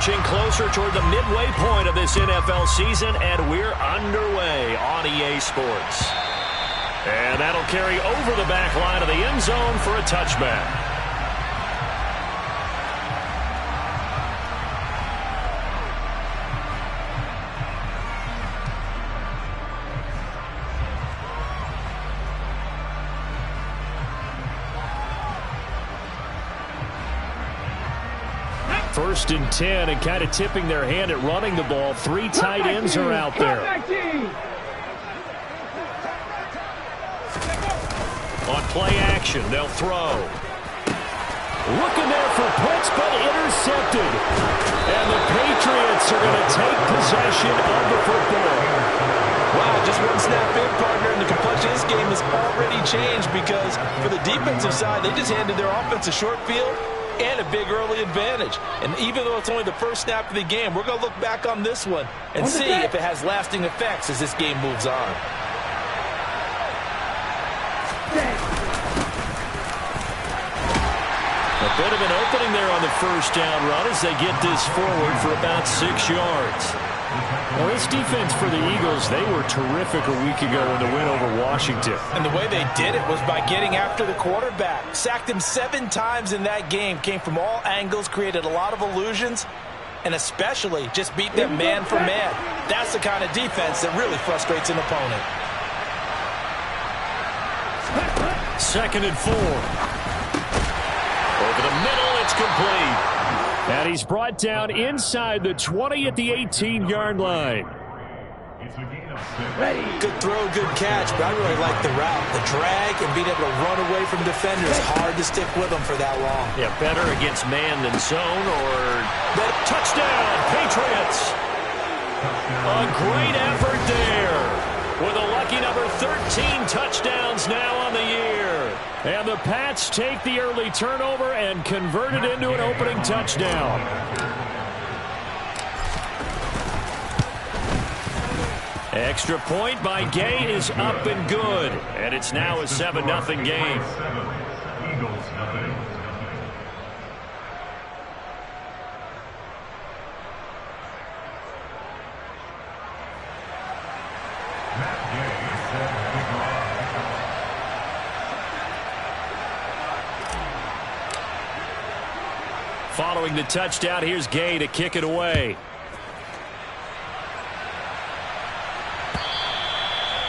inching closer toward the midway point of this NFL season, and we're underway on EA Sports. And that'll carry over the back line of the end zone for a touchback. First and 10, and kind of tipping their hand at running the ball. Three tight ends are out there. On play action, they'll throw. Looking there for Pitts, but intercepted. And the Patriots are going to take possession of the football. Wow, just one snap in, partner, and the complexion of this game has already changed because for the defensive side, they just handed their offense a short field and a big early advantage. And even though it's only the first snap of the game, we're going to look back on this one and see if it has lasting effects as this game moves on. A bit of an opening there on the first down run as they get this forward for about 6 yards. Well, this defense for the Eagles, they were terrific a week ago in the win over Washington. And the way they did it was by getting after the quarterback. Sacked him 7 times in that game. Came from all angles, created a lot of illusions, and especially just beat them man for man. That's the kind of defense that really frustrates an opponent. 2nd and 4. Over the middle, it's complete. And he's brought down inside the 20 at the 18-yard line. Good throw, good catch, but I really like the route. The drag and being able to run away from defenders. Hard to stick with them for that long. Yeah, better against man than zone, or touchdown, Patriots. A great effort there. With a lucky number 13 touchdowns now on the year. And the Pats take the early turnover and convert it into an opening touchdown. Extra point by Gay is up and good. And it's now a 7-0 game. Following the touchdown, here's Gay to kick it away.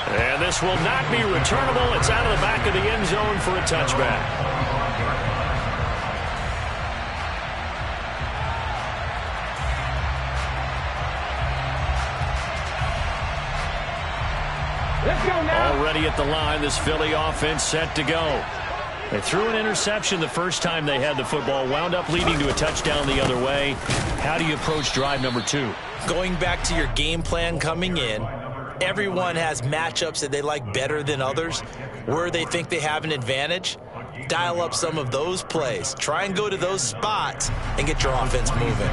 And this will not be returnable. It's out of the back of the end zone for a touchback. Let's go now. Already at the line, this Philly offense set to go. They threw an interception the first time they had the football, wound up leading to a touchdown the other way. How do you approach drive number 2? Going back to your game plan coming in, everyone has matchups that they like better than others. Where they think they have an advantage, dial up some of those plays. Try and go to those spots and get your offense moving.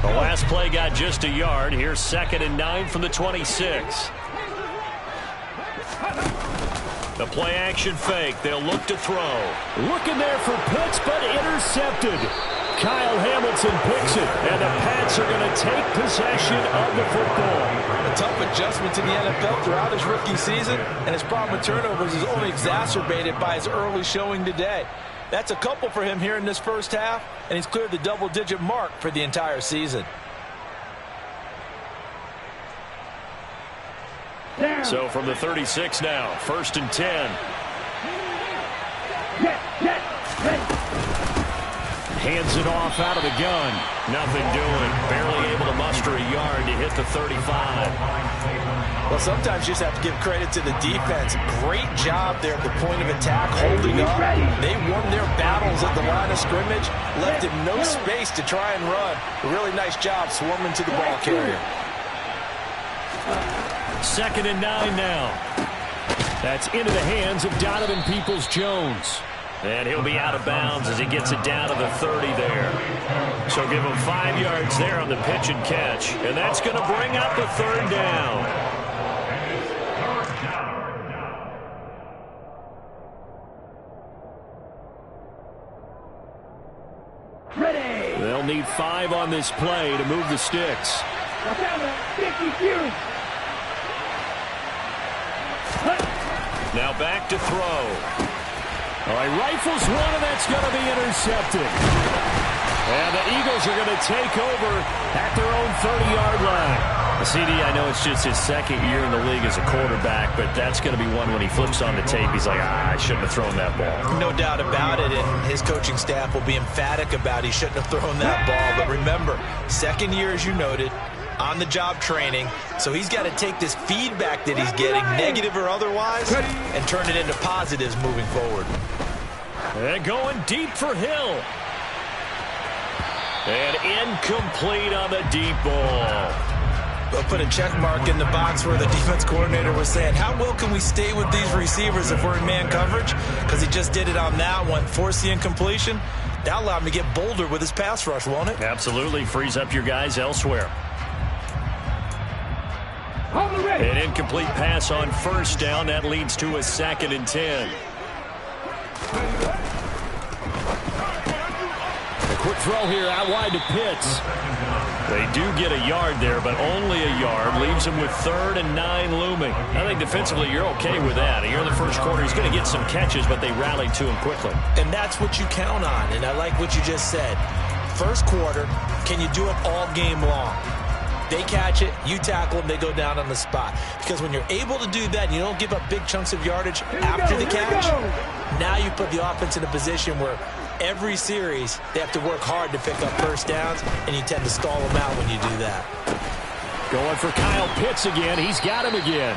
The last play got just a yard. Here's 2nd and 9 from the 26. The play action fake. They'll look to throw. Looking there for Pitts, but intercepted. Kyle Hamilton picks it, and the Pats are going to take possession of the football. A tough adjustment to the NFL throughout his rookie season, and his problem with turnovers is only exacerbated by his early showing today. That's a couple for him here in this first half, and he's cleared the double-digit mark for the entire season. So from the 36 now, 1st and 10. Hands it off out of the gun. Nothing doing. Barely able to muster a yard to hit the 35. Well, sometimes you just have to give credit to the defense. Great job there at the point of attack, holding up. They won their battles at the line of scrimmage, left him no space to try and run. A really nice job swarming to the ball carrier. 2nd and 9 now. That's into the hands of Donovan Peoples-Jones. And he'll be out of bounds as he gets it down to the 30 there. So give him 5 yards there on the pitch and catch. And that's going to bring up a third down. Ready. They'll need 5 on this play to move the sticks. Now back to throw. All right, rifles one, and that's going to be intercepted. And the Eagles are going to take over at their own 30-yard line. CD, I know it's just his second year in the league as a quarterback, but that's going to be one when he flips on the tape. He's like, I shouldn't have thrown that ball. No doubt about it, and his coaching staff will be emphatic about he shouldn't have thrown that ball. But remember, second year, as you noted, on-the-job training, so he's got to take this feedback that he's getting, negative or otherwise, and turn it into positives moving forward. And going deep for Hill. And incomplete on the deep ball. They'll put a check mark in the box where the defense coordinator was saying, how well can we stay with these receivers if we're in man coverage? Because he just did it on that one, forced the incompletion. That allowed him to get bolder with his pass rush, won't it? Absolutely. Frees up your guys elsewhere. An incomplete pass on first down. That leads to a 2nd and 10. A quick throw here out wide to Pitts. They do get a yard there, but only a yard. Leaves them with 3rd and 9 looming. I think defensively you're okay with that. Here in the first quarter, he's going to get some catches, but they rallied to him quickly. And that's what you count on, and I like what you just said. First quarter, can you do it all game long? They catch it, you tackle them, they go down on the spot. Because when you're able to do that, and you don't give up big chunks of yardage after the catch, now you put the offense in a position where every series they have to work hard to pick up first downs, and you tend to stall them out when you do that. Going for Kyle Pitts again. He's got him again.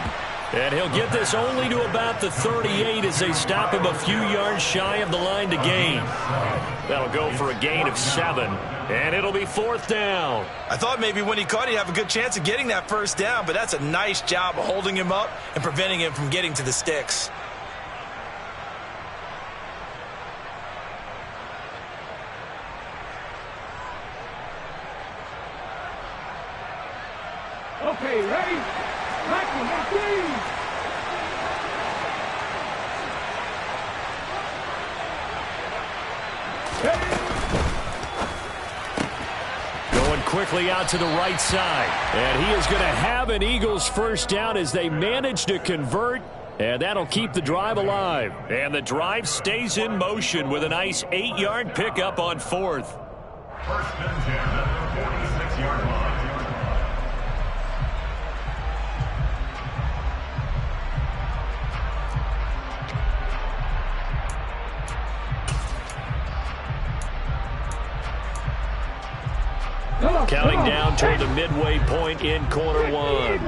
And he'll get this only to about the 38 as they stop him a few yards shy of the line to gain. That'll go for a gain of 7, and it'll be 4th down. I thought maybe when he caught, he'd have a good chance of getting that first down, but that's a nice job of holding him up and preventing him from getting to the sticks. Okay, ready? Going quickly out to the right side. And he is going to have an Eagles first down as they manage to convert. And that'll keep the drive alive. And the drive stays in motion with a nice 8-yard pickup on 4th. First and 10 at the 46-yard line. Counting down toward the midway point in quarter 1.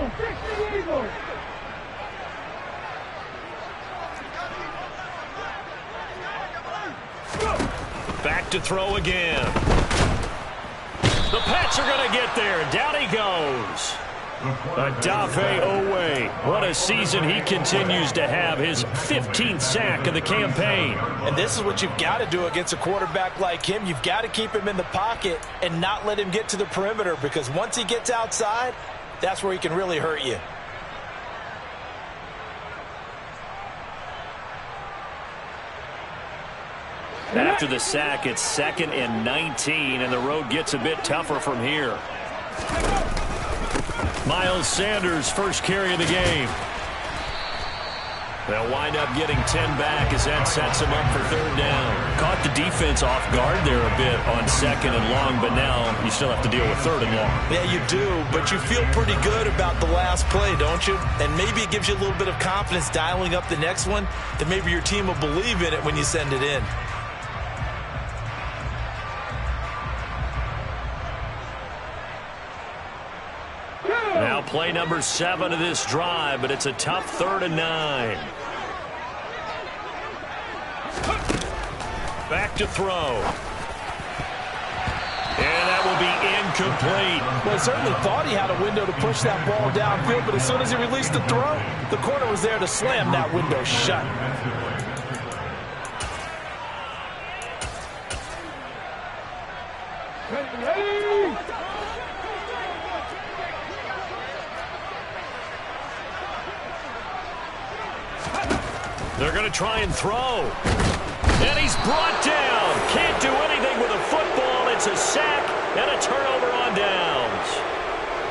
Back to throw again. The Pats are going to get there. Down he goes. Odafe Owe. What a season he continues to have. His 15th sack of the campaign. And this is what you've got to do against a quarterback like him. You've got to keep him in the pocket and not let him get to the perimeter, because once he gets outside, that's where he can really hurt you. After the sack, it's 2nd and 19, and the road gets a bit tougher from here. Miles Sanders, first carry of the game. They'll wind up getting 10 back as that sets him up for 3rd down. Caught the defense off guard there a bit on 2nd and long, but now you still have to deal with 3rd and long. Yeah, you do, but you feel pretty good about the last play, don't you? And maybe it gives you a little bit of confidence dialing up the next one, that maybe your team will believe in it when you send it in. Now play number 7 of this drive, but it's a tough 3rd and 9. Back to throw. And that will be incomplete. Well, he certainly thought he had a window to push that ball downfield, but as soon as he released the throw, the corner was there to slam that window shut. Ready. They're going to try and throw. And he's brought down. Can't do anything with a football. It's a sack and a turnover on downs.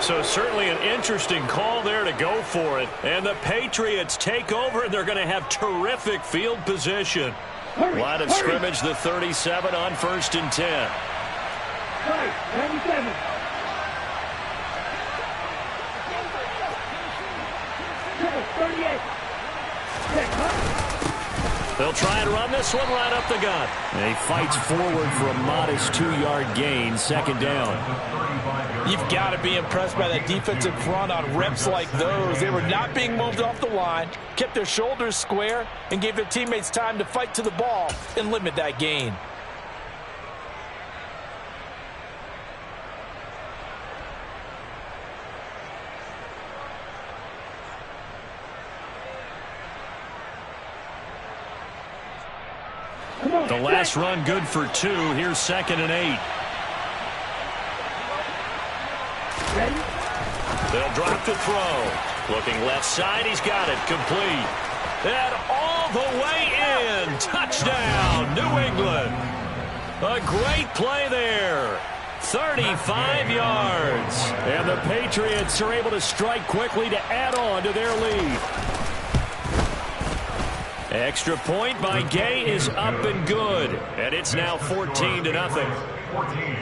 So certainly an interesting call there to go for it. And the Patriots take over, and they're going to have terrific field position. Line of scrimmage, the 37 on 1st and 10. Right, 97. Triple 38. They'll try and run this one right up the gut. And he fights forward for a modest 2-yard gain, 2nd down. You've got to be impressed by that defensive front on reps like those. They were not being moved off the line, kept their shoulders square, and gave their teammates time to fight to the ball and limit that gain. The last run good for 2. Here's 2nd and 8. Ready. They'll drop to throw. Looking left side. He's got it. Complete. And all the way in. Touchdown, New England. A great play there. 35 yards. And the Patriots are able to strike quickly to add on to their lead. Extra point by Gay is up and good. And it's now 14-0. 14,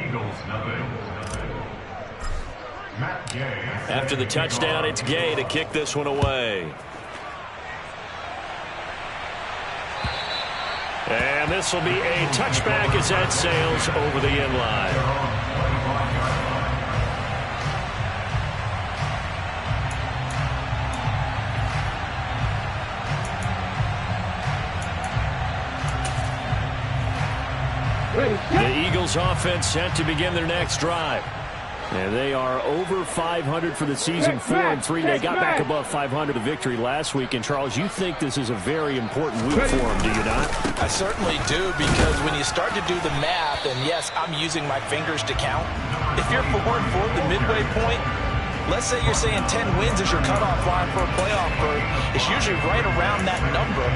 Eagles, nothing. Matt Gay. After the touchdown, it's Gay to kick this one away. And this will be a touchback as that sails over the end line. The Eagles offense set to begin their next drive. And they are over 500 for the season, 4-3. They got back above 500 the victory last week. And, Charles, you think this is a very important week for them, do you not? I certainly do, because when you start to do the math, and yes, I'm using my fingers to count. If you're 4-4 the midway point, let's say you're saying 10 wins is your cutoff line for a playoff berth. It's usually right around that number.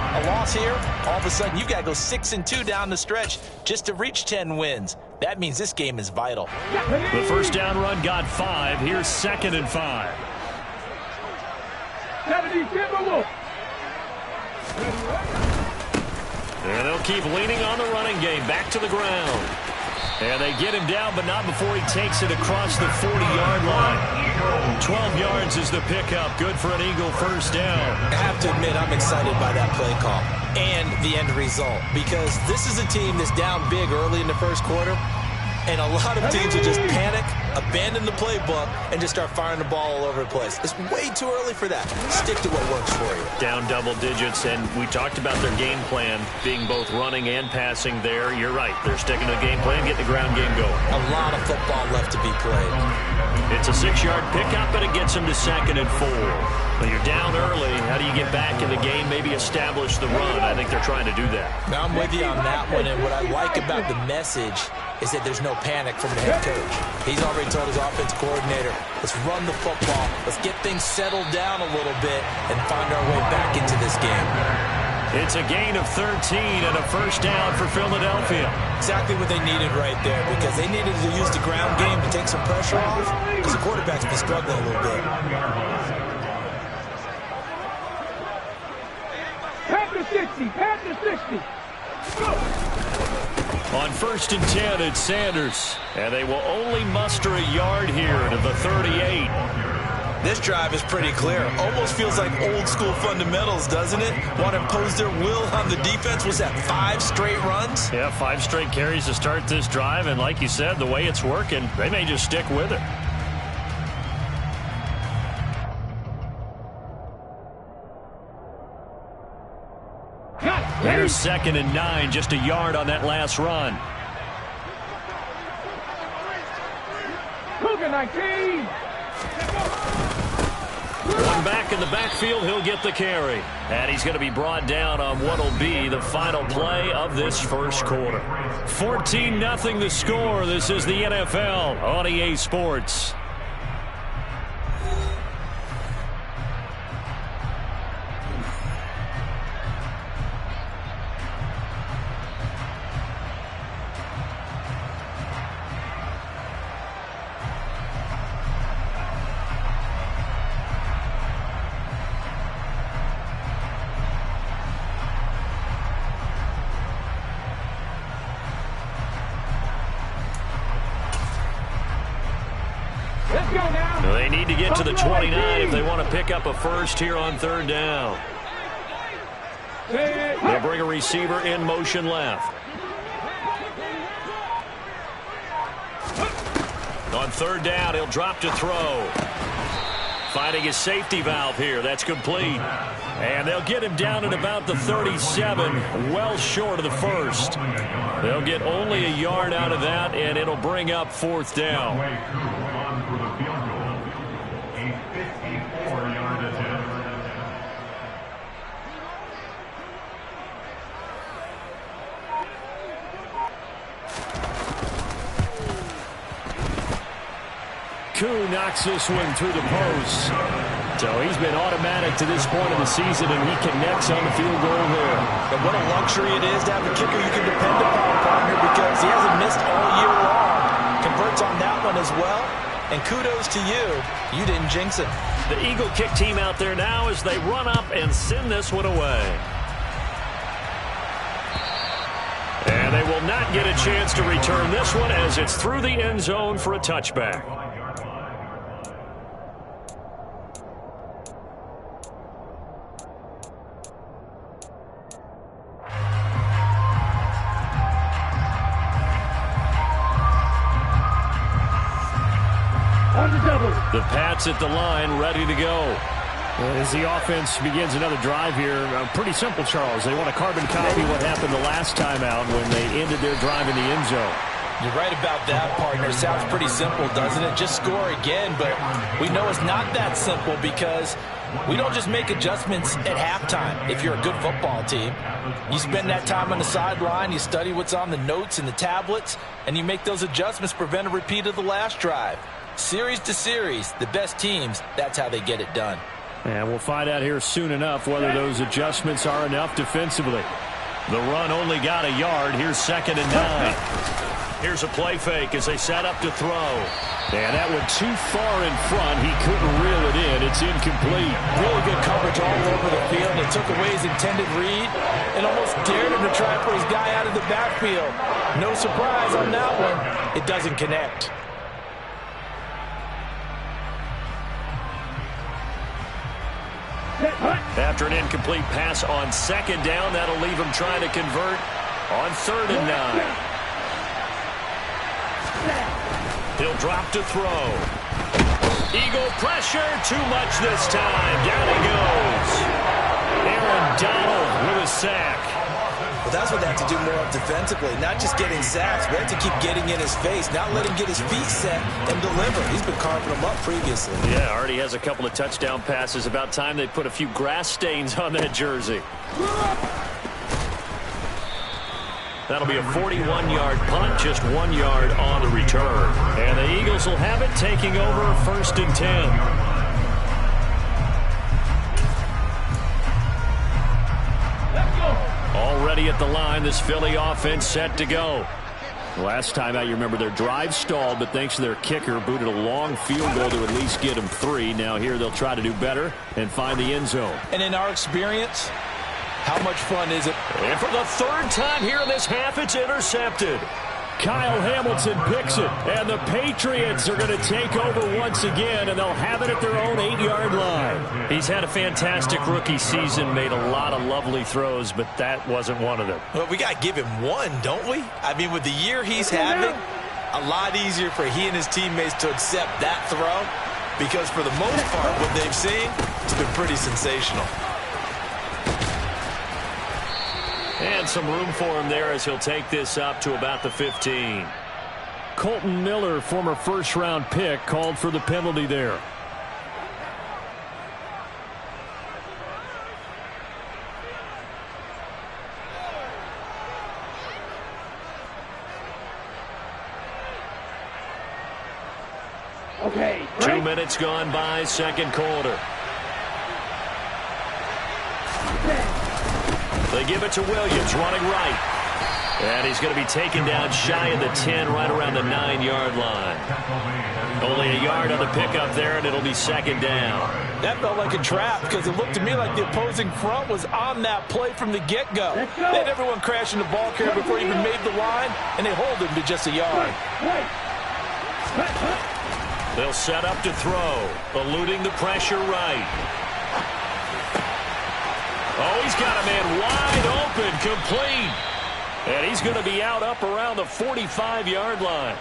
A loss here, all of a sudden you've got to go 6-2 down the stretch just to reach 10 wins. That means this game is vital. The first down run got 5. Here's 2nd and 5. 70 Timberwolves. And they'll keep leaning on the running game. Back to the ground. And they get him down, but not before he takes it across the 40-yard line. 12 yards is the pickup. Good for an Eagle first down. I have to admit, I'm excited by that play call and the end result, because this is a team that's down big early in the first quarter, and a lot of teams will just panic, abandon the playbook, and just start firing the ball all over the place. It's way too early for that. Stick to what works for you. Down double digits, and we talked about their game plan being both running and passing there. You're right. They're sticking to the game plan, getting the ground game going. A lot of football left to be played. It's a 6-yard pickup, and it gets them to 2nd and 4. Well, you're down early. How do you get back in the game, maybe establish the run? I think they're trying to do that. Now, I'm with you on that one, and what I like about the message is that there's no panic from the head coach. He's already told his offense coordinator, let's run the football, let's get things settled down a little bit and find our way back into this game. It's a gain of 13 and a first down for Philadelphia. Exactly what they needed right there, because they needed to use the ground game to take some pressure off, because the quarterback's been struggling a little bit. Pass to 60. Pass to 60. On 1st and 10, it's Sanders. And they will only muster a yard here to the 38. This drive is pretty clear. Almost feels like old school fundamentals, doesn't it? Want to impose their will on the defense. Was that 5 straight runs? Yeah, 5 straight carries to start this drive. And like you said, the way it's working, they may just stick with it. Here's 2nd and 9, just a yard on that last run. Cougar 19. One back in the backfield, he'll get the carry. And he's going to be brought down on what will be the final play of this first quarter. 14-0 the score. This is the NFL on EA Sports. They need to get to the 29 if they want to pick up a first here on third down. They'll bring a receiver in motion left. On third down, he'll drop to throw. Finding his safety valve here. That's complete. And they'll get him down at about the 37, well short of the first. They'll get only a yard out of that, and it'll bring up fourth down. Koo knocks this one through the post. So he's been automatic to this point of the season, and he connects on the field goal there. And what a luxury it is to have a kicker you can depend upon, partner, because he hasn't missed all year long. Converts on that one as well. And kudos to you. You didn't jinx it. The Eagle kick team out there now as they run up and send this one away. And they will not get a chance to return this one as it's through the end zone for a touchback. The Pats at the line, ready to go. As the offense begins another drive here, pretty simple, Charles. They want to carbon copy what happened the last time out when they ended their drive in the end zone. You're right about that, partner. Sounds pretty simple, doesn't it? Just score again, but we know it's not that simple because we don't just make adjustments at halftime if you're a good football team. You spend that time on the sideline, you study what's on the notes and the tablets, and you make those adjustments to prevent a repeat of the last drive. Series to series, the best teams, that's how they get it done. And we'll find out here soon enough whether those adjustments are enough defensively. The run only got a yard. Here's 2nd and 9. Here's a play fake as they set up to throw. And that went too far in front. He couldn't reel it in. It's incomplete. Really good coverage all over the field. It took away his intended read and almost dared him to try and put his guy out of the backfield. No surprise on that one. It doesn't connect. After an incomplete pass on 2nd down, that'll leave him trying to convert on 3rd and 9. He'll drop to throw. Eagle pressure, too much this time. Down he goes. Aaron Donald with a sack. Well, that's what they have to do more of defensively, not just getting sacks, but have to keep getting in his face, not let him get his feet set and deliver. He's been carving them up previously. Yeah, already has a couple of touchdown passes. About time they put a few grass stains on that jersey. That'll be a 41-yard punt, just 1 yard on the return. And the Eagles will have it, taking over 1st and 10. Already at the line, this Philly offense set to go. Last time out, you remember their drive stalled, but thanks to their kicker, booted a long field goal to at least get them 3. Now here they'll try to do better and find the end zone. And in our experience, how much fun is it? And for the 3rd time here in this half, it's intercepted. Kyle Hamilton picks it, and the Patriots are going to take over once again, and they'll have it at their own 8-yard line. He's had a fantastic rookie season, made a lot of lovely throws, but that wasn't one of them. Well, we got to give him one, don't we? I mean, with the year he's having, a lot easier for he and his teammates to accept that throw, because for the most part, what they've seen, it's been pretty sensational. And some room for him there as he'll take this up to about the 15. Colton Miller, former first-round pick, called for the penalty there. Okay. 2 minutes gone by, second quarter. They give it to Williams, running right. And he's going to be taken down shy of the 10, right around the 9-yard line. Only a yard on the pickup there, and it'll be second down. That felt like a trap because it looked to me like the opposing front was on that play from the get-go. They had everyone crashing the ball carrier before he even made the line, and they hold him to just a yard. They'll set up to throw, eluding the pressure right. Oh, he's got a man wide open, complete. And he's going to be out up around the 45-yard line.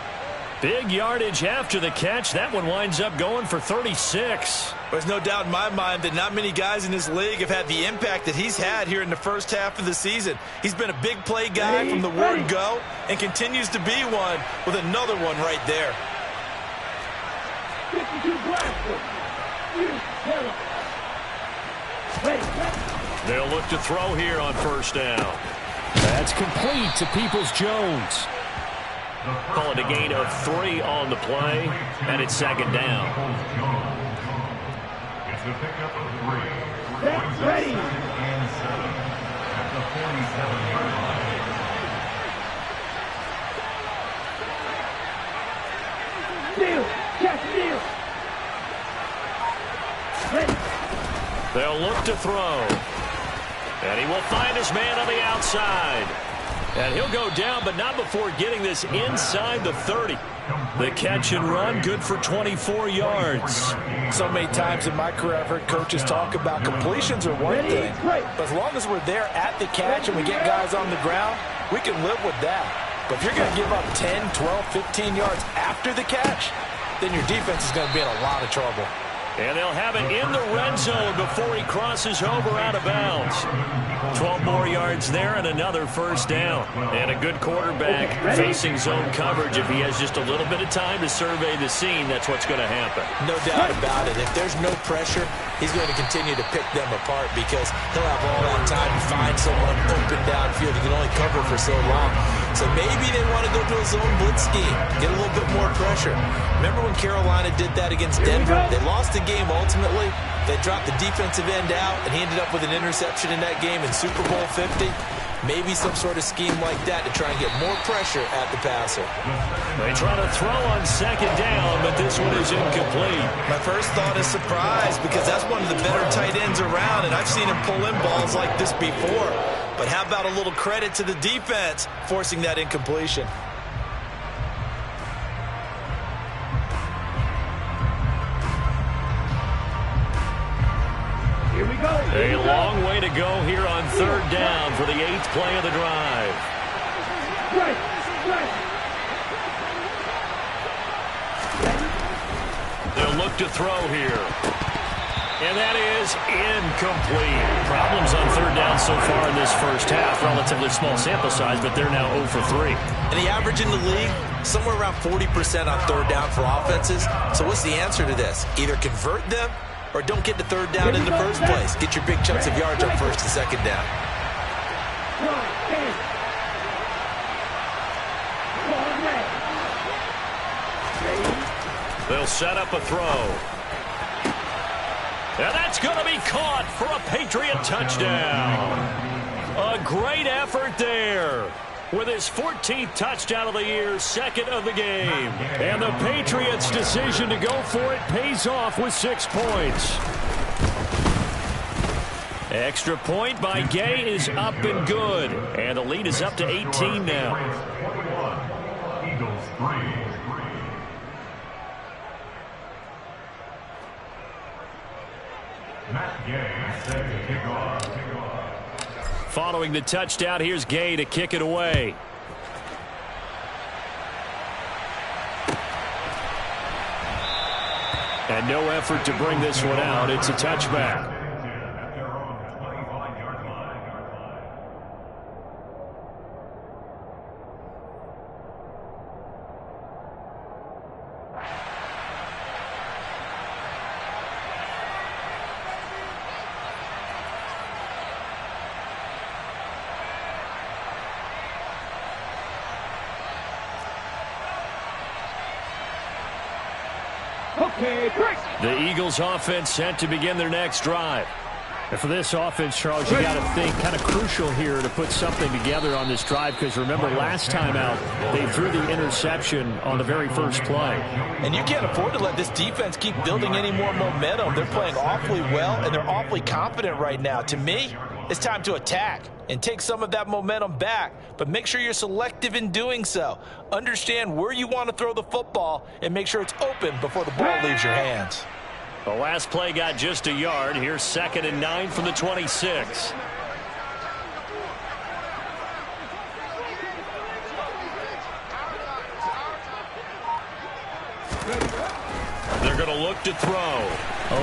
Big yardage after the catch. That one winds up going for 36. There's no doubt in my mind that not many guys in this league have had the impact that he's had here in the first half of the season. He's been a big play guy from the word go and continues to be one with another one right there. 52 blaster. They'll look to throw here on first down. That's complete to Peoples-Jones. Call it a gain of 3 on the play, and it's second down. It's a pickup of 3. That's ready. And 7 at the 47-yard line. Steal. Catch steal. Ready. They'll look to throw. And he will find his man on the outside. And he'll go down, but not before getting this inside the 30. The catch and run, good for 24 yards. So many times in my career I've heard coaches talk about completions are one thing, but as long as we're there at the catch and we get guys on the ground, we can live with that. But if you're going to give up 10, 12, 15 yards after the catch, then your defense is going to be in a lot of trouble. And they'll have it in the red zone before he crosses over out of bounds. 12 more yards there and another first down. And a good quarterback facing zone coverage. If he has just a little bit of time to survey the scene, that's what's going to happen. No doubt about it. If there's no pressure, he's going to continue to pick them apart because he'll have all that time to find someone open downfield. He can only cover for so long. So maybe they want to go to a zone blitz scheme, get a little bit more pressure. Remember when Carolina did that against Denver? They lost the game ultimately. They dropped the defensive end out, and he ended up with an interception in that game in Super Bowl 50. Maybe some sort of scheme like that to try and get more pressure at the passer. They try to throw on second down, but this one is incomplete. My first thought is surprise because that's one of the better tight ends around, and I've seen him pull in balls like this before. But how about a little credit to the defense forcing that incompletion? Here we go. A long way to go here on third down for the 8th play of the drive. Right. Right. They'll look to throw here. And that is incomplete. Problems on third down so far in this first half. Relatively small sample size, but they're now 0 for 3. And the average in the league, somewhere around 40% on third down for offenses. So what's the answer to this? Either convert them or don't get to third down in the first place. Get your big chunks of yards on first and second down. They'll set up a throw. And that's going to be caught for a Patriot touchdown. A great effort there. With his 14th touchdown of the year, second of the game. And the Patriots' decision to go for it pays off with 6 points. Extra point by Gay is up and good. And the lead is up to 18 now. Eagles 3. Matt Gay set to kick off. Following the touchdown, here's Gay to kick it away. And no effort to bring this one out. It's a touchback. Okay, break. The Eagles offense set to begin their next drive. And for this offense, Charles, you got to think kind of crucial here to put something together on this drive, because remember last time out they threw the interception on the very first play. And you can't afford to let this defense keep building any more momentum. They're playing awfully well, and they're awfully confident right now. To me, it's time to attack and take some of that momentum back, but make sure you're selective in doing so. Understand where you want to throw the football and make sure it's open before the ball leaves your hands. The last play got just a yard. Here's 2nd and 9 from the 26. They're going to look to throw.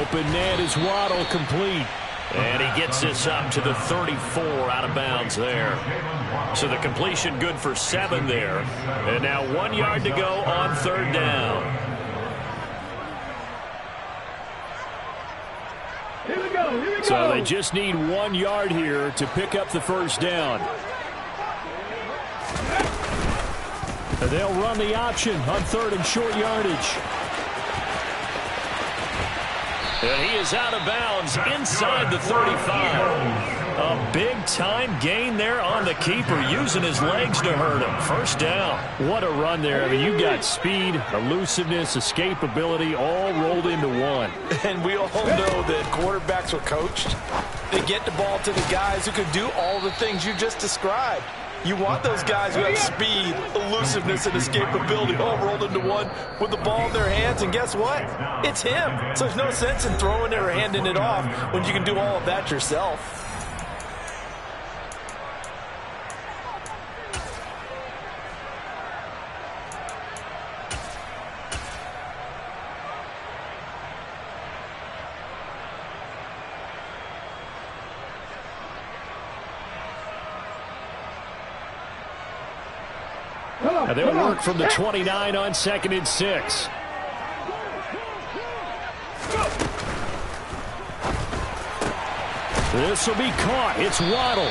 Open man is Waddle, complete. And he gets this up to the 34, out of bounds there. So the completion good for 7 there. And now 1 yard to go on 3rd down. Here we go, here we go. So they just need 1 yard here to pick up the first down. And they'll run the option on 3rd and short yardage. And he is out of bounds inside the 35. A big-time gain there on the keeper, using his legs to hurt him. First down. What a run there. I mean, you got speed, elusiveness, escapability all rolled into one. And we all know that quarterbacks are coached. They get the ball to the guys who can do all the things you just described. You want those guys who have speed, elusiveness, and escapability all rolled into one with the ball in their hands. And guess what? It's him. So there's no sense in throwing it or handing it off when you can do all of that yourself. And they'll work from the 29 on 2nd and 6. This will be caught. It's Waddle.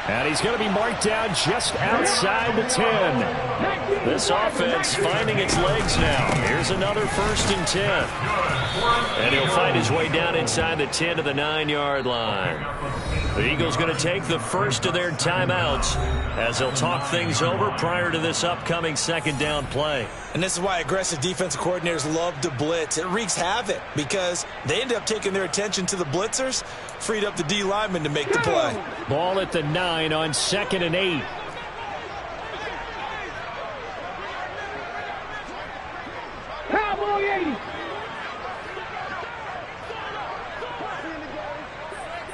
And he's going to be marked down just outside the 10. This offense finding its legs now. Here's another 1st and 10. And he'll find his way down inside the 10 to the 9-yard line. The Eagles going to take the first of their timeouts as they'll talk things over prior to this upcoming 2nd down play. And this is why aggressive defensive coordinators love to blitz. It wreaks havoc because they end up taking their attention to the blitzers, freed up the D lineman to make the play. Ball at the 9 on 2nd and 8. Cowboy 80.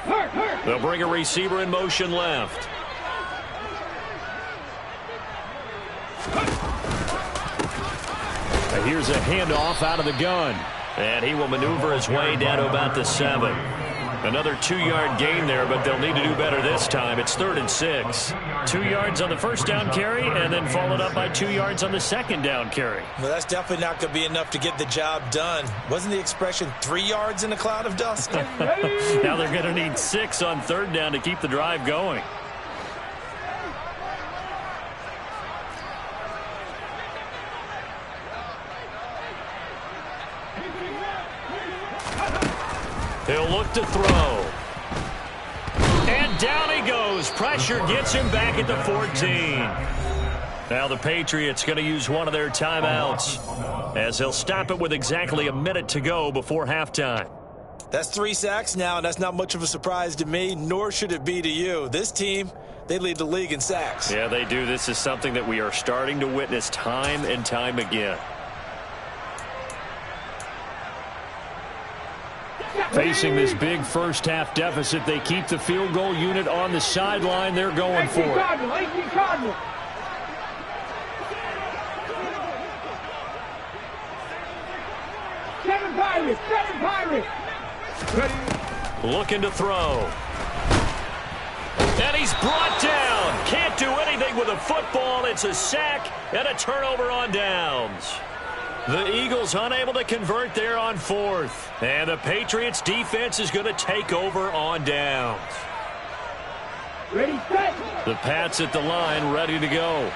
Hurt. They'll bring a receiver in motion left. And here's a handoff out of the gun. And he will maneuver his way down to about the 7. Another 2-yard gain there, but they'll need to do better this time. It's 3rd and 6. 2 yards on the first down carry, and then followed up by 2 yards on the 2nd down carry. Well, that's definitely not going to be enough to get the job done. Wasn't the expression 3 yards in a cloud of dust? Now they're going to need 6 on 3rd down to keep the drive going. He'll look to throw. And down he goes. Pressure gets him back at the 14. Now the Patriots going to use one of their timeouts as they'll stop it with exactly a minute to go before halftime. That's 3 sacks now, and that's not much of a surprise to me, nor should it be to you. This team, they lead the league in sacks. Yeah, they do. This is something that we are starting to witness time and time again. Facing this big first-half deficit, they keep the field goal unit on the sideline. They're going for it. Cardinal. Seven Pirates. Looking to throw. And he's brought down. Can't do anything with a football. It's a sack and a turnover on downs. The Eagles unable to convert there on 4th. And the Patriots defense is going to take over on downs. Ready, set. The Pats at the line, ready to go.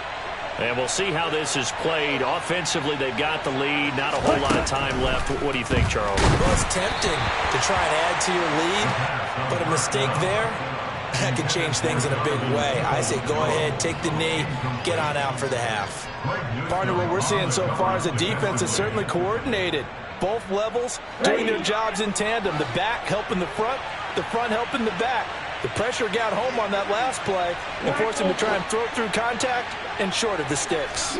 And we'll see how this is played. Offensively, they've got the lead. Not a whole lot of time left. What do you think, Charles? Well, it's tempting to try and add to your lead, but a mistake there, that can change things in a big way. I say go ahead, take the knee, get on out for the half. Partner, what we're seeing so far is the defense is certainly coordinated. Both levels doing their jobs in tandem. The back helping the front helping the back. The pressure got home on that last play and forced him to try and throw through contact and short of the sticks.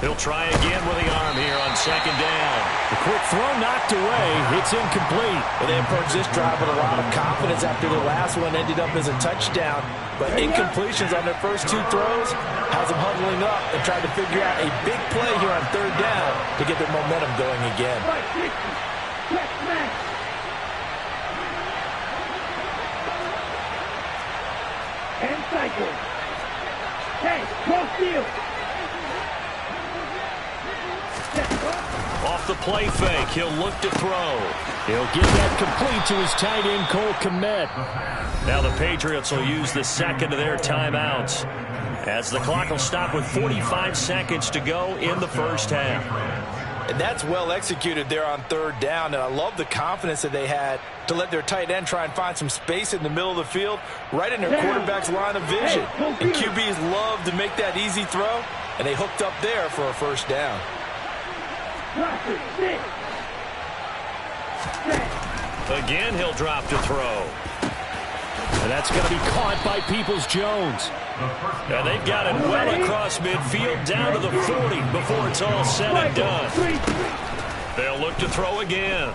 He'll try again with the arm here on second down. The quick throw knocked away. It's incomplete. Well, they approached this drive with a lot of confidence after the last one ended up as a touchdown. But incompletions on their first two throws has them huddling up and trying to figure out a big play here on third down to get their momentum going again. And cycle. Hey, cross field. Off the play fake, he'll look to throw. He'll get that complete to his tight end, Cole Kmet. Now the Patriots will use the second of their timeouts, as the clock will stop with 45 seconds to go in the first half. And that's well executed there on third down, and I love the confidence that they had to let their tight end try and find some space in the middle of the field, right in their quarterback's line of vision. And QBs love to make that easy throw, and they hooked up there for a first down. Again, he'll drop to throw. And that's going to be caught by Peoples-Jones. And they've got it well across midfield down to the 40 before it's all said and done. They'll look to throw again.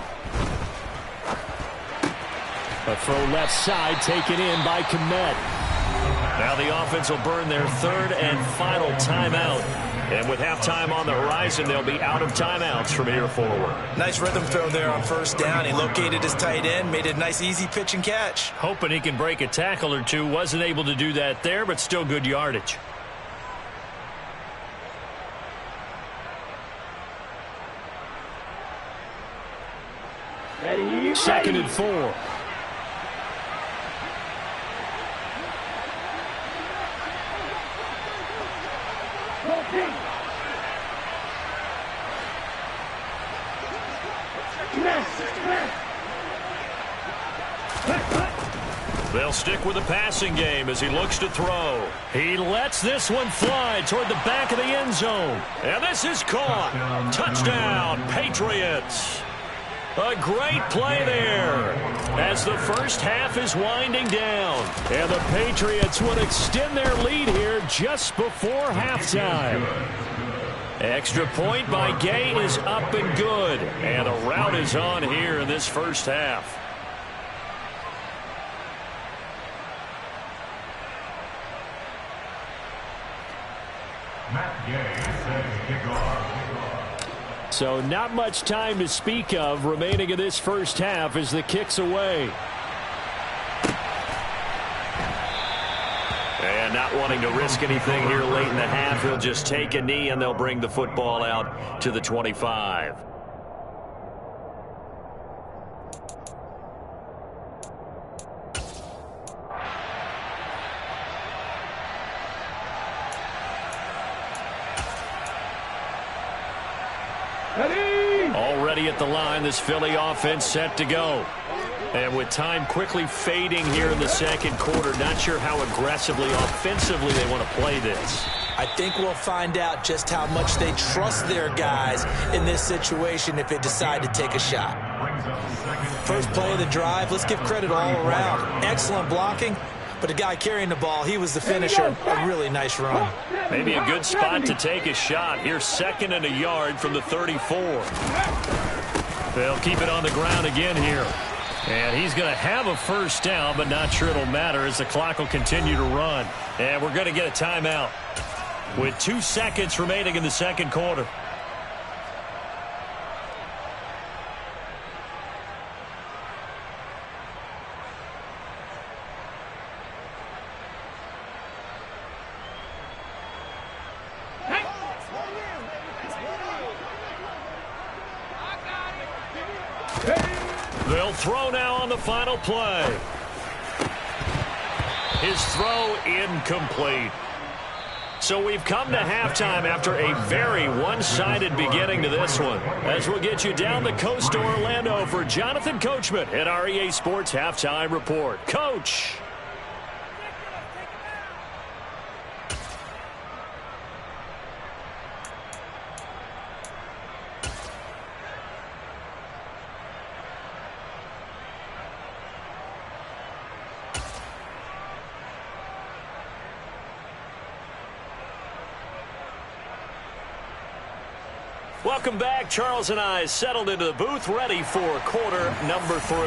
A throw left side taken in by Kmet. Now the offense will burn their third and final timeout. And with halftime on the horizon, they'll be out of timeouts from here forward. Nice rhythm throw there on first down. He located his tight end, made a nice easy pitch and catch. Hoping he can break a tackle or two. Wasn't able to do that there, but still good yardage. Second and 4. They'll stick with the passing game as he looks to throw. He lets this one fly toward the back of the end zone. And this is caught. Touchdown, Patriots. A great play there as the first half is winding down. And the Patriots would extend their lead here just before halftime. Extra point by Gay is up and good. And a rout is on here in this first half. So not much time to speak of remaining in this first half as the kick's away. And not wanting to risk anything here late in the half, he'll just take a knee and they'll bring the football out to the 25. Already at the line, this Philly offense set to go. And with time quickly fading here in the second quarter, not sure how aggressively, offensively they want to play this. I think we'll find out just how much they trust their guys in this situation if they decide to take a shot. First play of the drive, let's give credit all around. Excellent blocking, but the guy carrying the ball, he was the finisher. A really nice run. Maybe a good spot to take a shot. Here's second and a yard from the 34. They'll keep it on the ground again here. And he's going to have a first down, but not sure it'll matter as the clock will continue to run. And we're going to get a timeout with 2 seconds remaining in the second quarter. throw now on the final play. His throw incomplete. So we've come to halftime after a very one-sided beginning to this one. As we'll get you down the coast to Orlando for Jonathan Coachman at our EA Sports Halftime Report. Coach. Welcome back. Charles and I settled into the booth, ready for quarter number 3.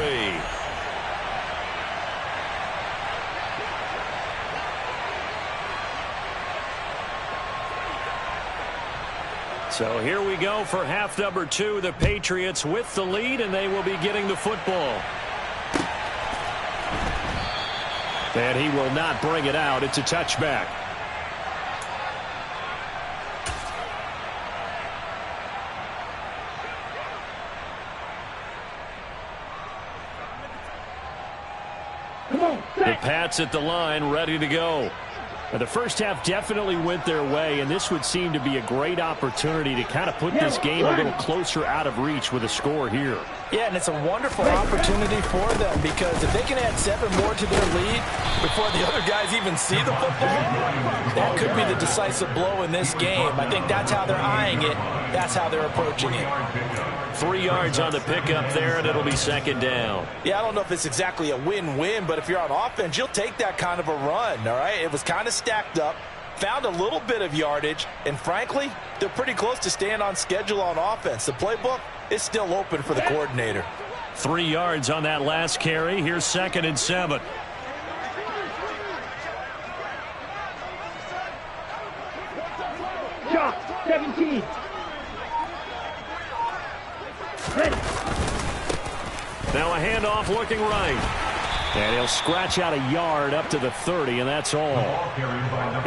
So here we go for half number 2. The Patriots with the lead, and they will be getting the football. And he will not bring it out. It's a touchback. The Pats at the line, ready to go. Now, the first half definitely went their way, and this would seem to be a great opportunity to kind of put this game a little closer out of reach with a score here. Yeah, and it's a wonderful opportunity for them, because if they can add 7 more to their lead before the other guys even see the football, that could be the decisive blow in this game. I think that's how they're eyeing it. That's how they're approaching it. 3 yards on the pickup there, and it'll be second down. Yeah, I don't know if it's exactly a win-win, but if you're on offense, you'll take that kind of a run, all right? It was kind of stacked up, found a little bit of yardage, and frankly, they're pretty close to staying on schedule on offense. The playbook is still open for the coordinator. 3 yards on that last carry. Here's 2nd and 7. Shot, 17. Ready. Now a handoff looking right. And he'll scratch out a yard up to the 30, and that's all.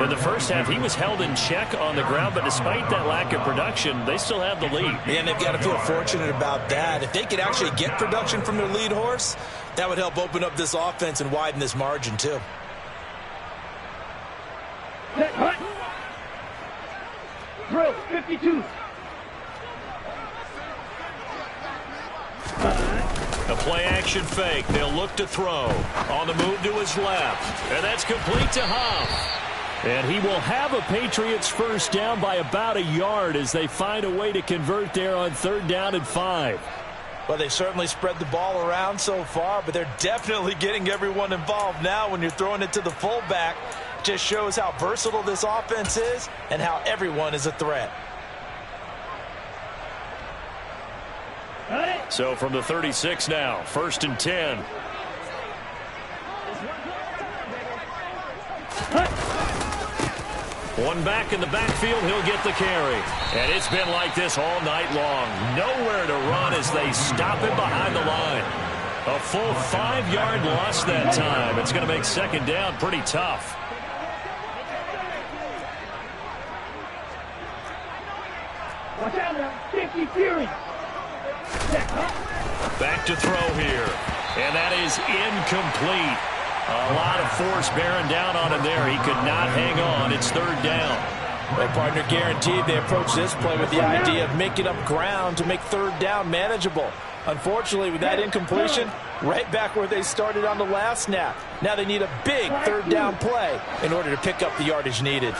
In the first half, he was held in check on the ground, but despite that lack of production, they still have the lead. And they've got to feel fortunate about that. If they could actually get production from their lead horse, that would help open up this offense and widen this margin, too. Set, hut. Drill, 52. A play-action fake. They'll look to throw. On the move to his left. And that's complete to Huff. And he will have a Patriots first down by about a yard as they find a way to convert there on 3rd down and 5. Well, they've certainly spread the ball around so far, but they're definitely getting everyone involved now when you're throwing it to the fullback. Just shows how versatile this offense is and how everyone is a threat. So from the 36 now, 1st and 10. One back in the backfield, he'll get the carry. And it's been like this all night long. Nowhere to run as they stop him behind the line. A full 5-yard loss that time. It's going to make 2nd down pretty tough. Watch out now, 50 Fury. Back to throw here. And that is incomplete. A lot of force bearing down on him there. He could not hang on. It's 3rd down. Well, partner, guaranteed they approach this play with the idea of making up ground to make 3rd down manageable. Unfortunately, with that incompletion, right back where they started on the last snap. Now they need a big 3rd down play in order to pick up the yardage needed.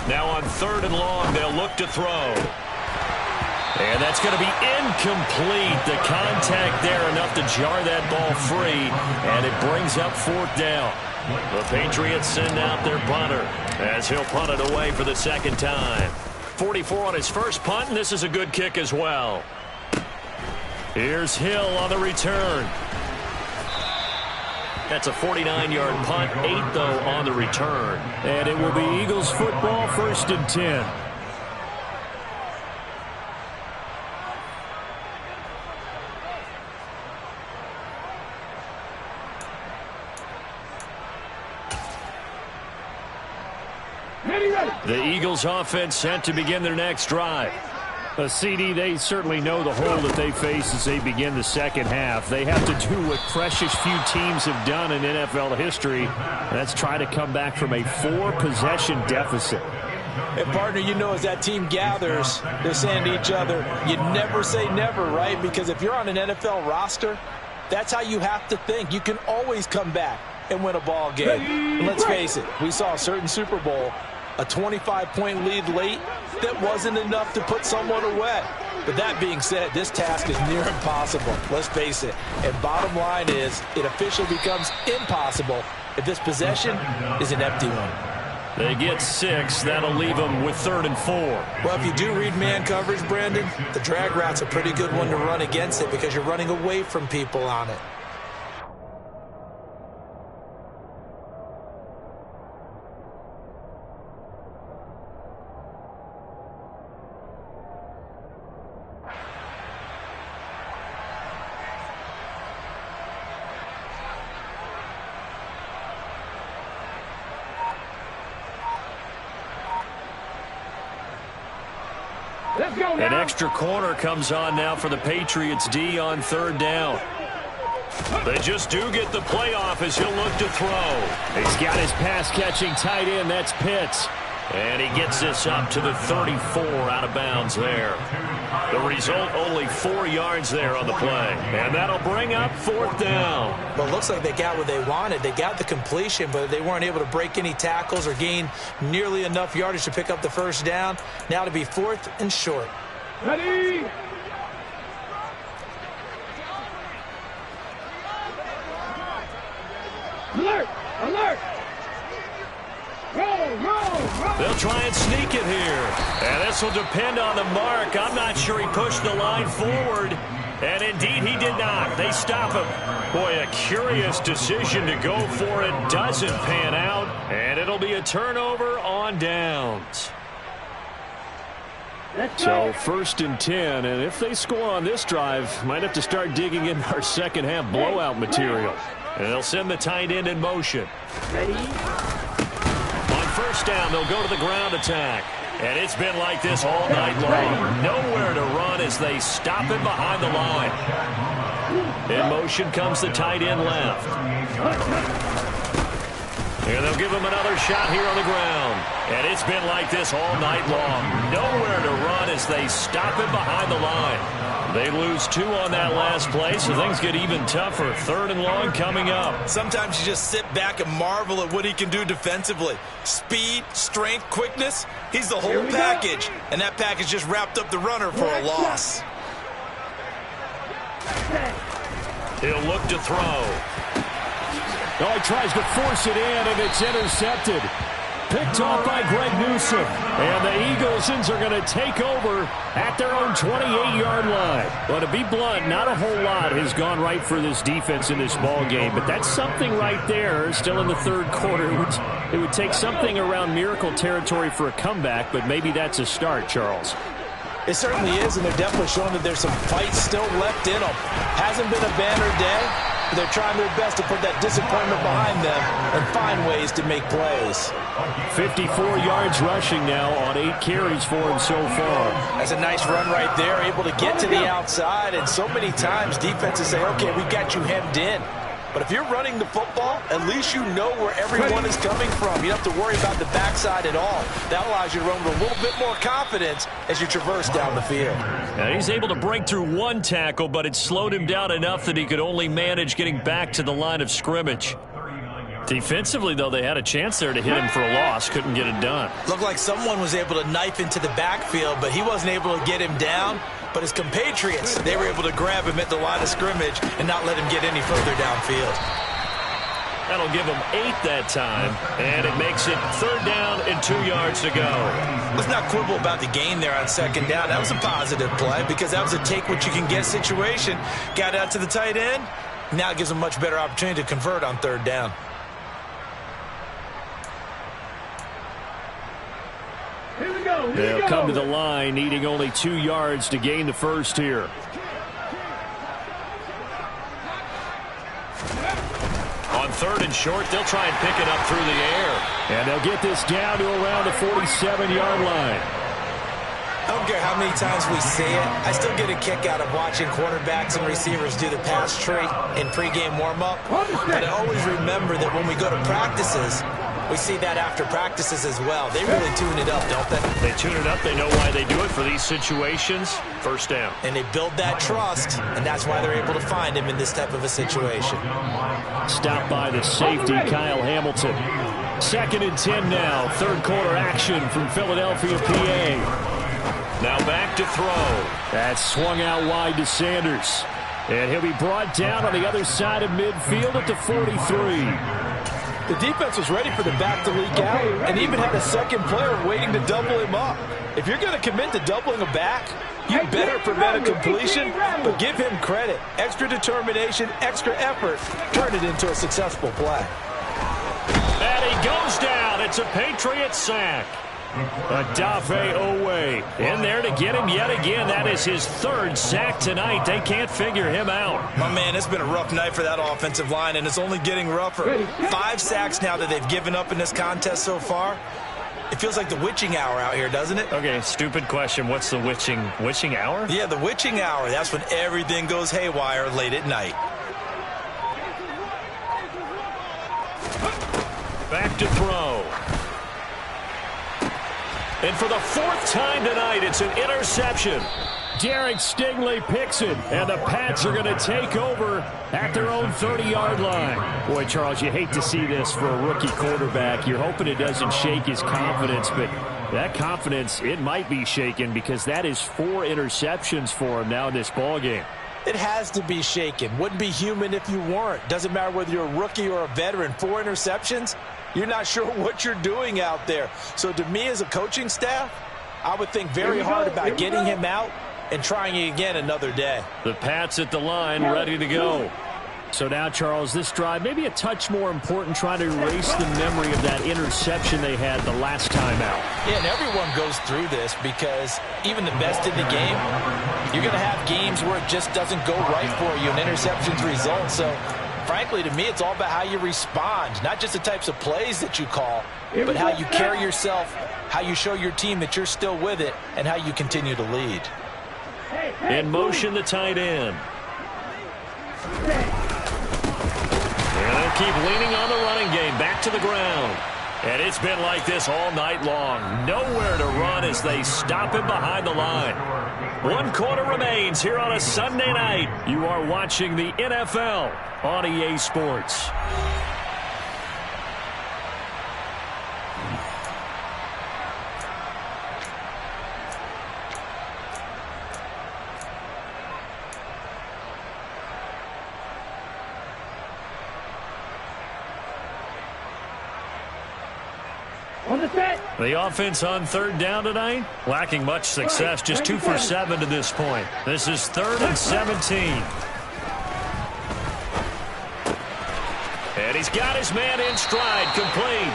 Now on 3rd and long, they'll look to throw. And that's going to be incomplete. The contact there enough to jar that ball free, and it brings up 4th down. The Patriots send out their punter as he'll punt it away for the 2nd time. 44 on his first punt, and this is a good kick as well. Here's Hill on the return. That's a 49-yard punt, 8 though on the return. And it will be Eagles football, 1st and 10. The Eagles offense set to begin their next drive. A CD, they certainly know the hole that they face as they begin the second half. They have to do what precious few teams have done in NFL history. That's try to come back from a 4-possession deficit. And, partner, you know, as that team gathers, they're saying to each other, you never say never, right? Because if you're on an NFL roster, that's how you have to think. You can always come back and win a ball game. And let's face it, we saw a certain Super Bowl, a 25-point lead late that wasn't enough to put someone away. But that being said, this task is near impossible. Let's face it. And bottom line is, it officially becomes impossible if this possession is an empty one. They get 6. That'll leave them with 3rd and 4. Well, if you do read man coverage, Brandon, the drag route's a pretty good one to run against it because you're running away from people on it. An extra corner comes on now for the Patriots D on 3rd down. They just do get the play off as he'll look to throw. He's got his pass-catching tight end. That's Pitts. And he gets this up to the 34 out of bounds there. The result, only 4 yards there on the play. And that'll bring up 4th down. Well, it looks like they got what they wanted. They got the completion, but they weren't able to break any tackles or gain nearly enough yardage to pick up the 1st down. Now to be 4th and short. Ready? Alert! Alert! Roll! They'll try and sneak it here. And this will depend on the mark. I'm not sure he pushed the line forward. And indeed, he did not. They stop him. Boy, a curious decision to go for it. Doesn't pan out. And it'll be a turnover on downs. So 1st and 10, and if they score on this drive, might have to start digging in our second half blowout material. And they'll send the tight end in motion. Ready? On 1st down, they'll go to the ground attack. And it's been like this all night long. Nowhere to run as they stop him behind the line. In motion comes the tight end left. And they'll give him another shot here on the ground. And it's been like this all night long. Nowhere to run as they stop him behind the line. They lose 2 on that last play, so things get even tougher. 3rd and long coming up. Sometimes you just sit back and marvel at what he can do defensively. Speed, strength, quickness. He's the whole package. And that package just wrapped up the runner for a loss. He'll look to throw. Oh, he tries to force it in, and it's intercepted. Picked off by Greg Newsome. And the Eaglesons are going to take over at their own 28-yard line. Well, to be blunt, not a whole lot has gone right for this defense in this ball game, but that's something right there. Still in the 3rd quarter. It would take something around miracle territory for a comeback, but maybe that's a start, Charles. It certainly is, and they're definitely showing that there's some fight still left in them. Hasn't been a banner day. They're trying their best to put that disappointment behind them and find ways to make plays. 54 yards rushing now on 8 carries for him so far. That's a nice run right there, able to get to the outside. And so many times defenses say, okay, we got you hemmed in. But if you're running the football, at least you know where everyone is coming from. You don't have to worry about the backside at all. That allows you to run with a little bit more confidence as you traverse down the field. Now he's able to break through 1 tackle, but it slowed him down enough that he could only manage getting back to the line of scrimmage. Defensively, though, they had a chance there to hit him for a loss. Couldn't get it done. Looked like someone was able to knife into the backfield, but he wasn't able to get him down. But his compatriots, they were able to grab him at the line of scrimmage and not let him get any further downfield. That'll give him 8 that time, and it makes it 3rd down and 2 yards to go. Let's not quibble about the gain there on 2nd down. That was a positive play because that was a take-what-you-can-get situation. Got out to the tight end. Now it gives him a much better opportunity to convert on 3rd down. They'll come to the line, needing only 2 yards to gain the 1st here. On 3rd and short, they'll try and pick it up through the air. And they'll get this down to around the 47-yard line. I don't care how many times we see it. I still get a kick out of watching quarterbacks and receivers do the pass tree in pregame warm-up. But I always remember that when we go to practices, we see that after practices as well. They really tune it up, don't they? They tune it up. They know why they do it for these situations. First down. And they build that trust, and that's why they're able to find him in this type of a situation. Stopped by the safety, Kyle Hamilton. 2nd and 10 now. Third quarter action from Philadelphia, PA. Now back to throw. That's swung out wide to Sanders. And he'll be brought down on the other side of midfield at the 43. The defense was ready for the back to leak out and even had a second player waiting to double him up. If you're going to commit to doubling a back, you better prevent a completion, but give him credit. Extra determination, extra effort, turn it into a successful play. And he goes down. It's a Patriots sack. Adafe Owe in there to get him yet again. That is his 3rd sack tonight. They can't figure him out. My man, it's been a rough night for that offensive line, and it's only getting rougher. 5 sacks now that they've given up in this contest so far. It feels like the witching hour out here, doesn't it? Okay, stupid question. What's the witching hour? Yeah, the witching hour. That's when everything goes haywire late at night. Back to throw. And for the 4th time tonight, it's an interception. Derek Stingley picks it, and the Pats are going to take over at their own 30-yard line. Boy, Charles, you hate to see this for a rookie quarterback. You're hoping it doesn't shake his confidence, but that confidence, it might be shaken because that is 4 interceptions for him now in this ballgame. It has to be shaken. Wouldn't be human if you weren't. Doesn't matter whether you're a rookie or a veteran. 4 interceptions, you're not sure what you're doing out there. So to me as a coaching staff, I would think very hard about getting him out and trying it again another day. The Pats at the line, ready to go. So now, Charles, this drive maybe a touch more important, trying to erase the memory of that interception they had the last time out. Yeah, and everyone goes through this because even the best in the game, you're going to have games where it just doesn't go right for you and interceptions result. So, frankly, to me, it's all about how you respond, not just the types of plays that you call, but how you carry yourself, how you show your team that you're still with it, and how you continue to lead. In motion, the tight end. And they'll keep leaning on the running game. Back to the ground. And it's been like this all night long. Nowhere to run as they stop him behind the line. 1 quarter remains here on a Sunday night. You are watching the NFL on EA Sports. The offense on 3rd down tonight, lacking much success, just 2 for 7 to this point. This is 3rd and 17. And he's got his man in stride, complete.